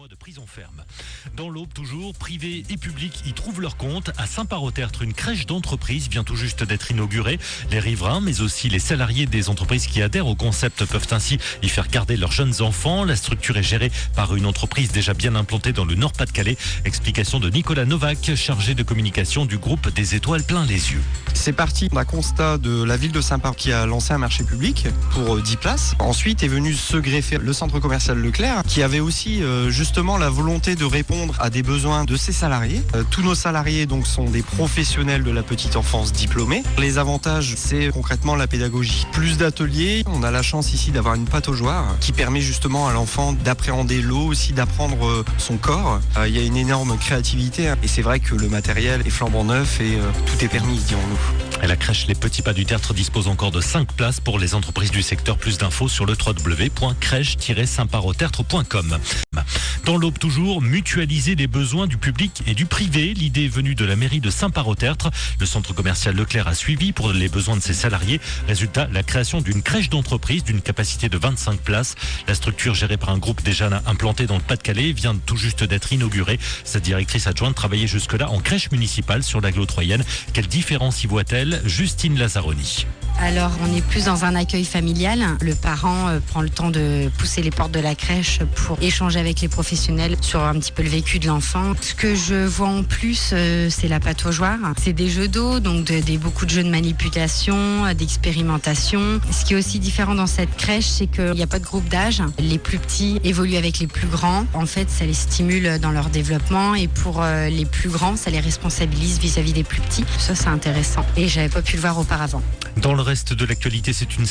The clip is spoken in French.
mois de prison ferme. Dans l'Aube toujours, privés et publics y trouvent leur compte. À Saint-Parot-Tertre, une crèche d'entreprise vient tout juste d'être inaugurée. Les riverains, mais aussi les salariés des entreprises qui adhèrent au concept peuvent ainsi y faire garder leurs jeunes enfants. La structure est gérée par une entreprise déjà bien implantée dans le Nord-Pas-de-Calais. Explication de Nicolas Novak, chargé de communication du groupe des Étoiles plein les yeux. C'est parti d'un constat de la ville de Saint-Parot qui a lancé un marché public pour 10 places. Ensuite est venu se greffer le centre commercial Leclerc qui avait aussi justement la volonté de répondre à des besoins de ses salariés. Tous nos salariés donc sont des professionnels de la petite enfance diplômés. Les avantages, c'est concrètement la pédagogie. Plus d'ateliers, on a la chance ici d'avoir une pataugeoire qui permet justement à l'enfant d'appréhender l'eau, aussi d'apprendre son corps. Il y a une énorme créativité et c'est vrai que le matériel est flambant neuf et tout est permis, dirons-nous. Et la crèche Les Petits Pas du Tertre dispose encore de 5 places pour les entreprises du secteur. Plus d'infos sur le www.crèche-saintparottertre.com. Dans l'Aube toujours, mutualiser les besoins du public et du privé. L'idée est venue de la mairie de Saint-Parot-Tertre. Le centre commercial Leclerc a suivi pour les besoins de ses salariés. Résultat, la création d'une crèche d'entreprise d'une capacité de 25 places. La structure gérée par un groupe déjà implanté dans le Pas-de-Calais vient tout juste d'être inaugurée. Sa directrice adjointe travaillait jusque-là en crèche municipale sur l'agglo troyenne. Quelle différence y voit-elle? Justine Lazzaroni. Alors, on est plus dans un accueil familial. Le parent prend le temps de pousser les portes de la crèche pour échanger avec les professionnels sur un petit peu le vécu de l'enfant. Ce que je vois en plus, c'est la pataugeoire. C'est des jeux d'eau, donc beaucoup de jeux de manipulation, d'expérimentation. Ce qui est aussi différent dans cette crèche, c'est qu'il n'y a pas de groupe d'âge. Les plus petits évoluent avec les plus grands. En fait, ça les stimule dans leur développement et pour les plus grands, ça les responsabilise vis-à-vis des plus petits. Ça, c'est intéressant et j'avais pas pu le voir auparavant. Dans le reste de l'actualité, c'est une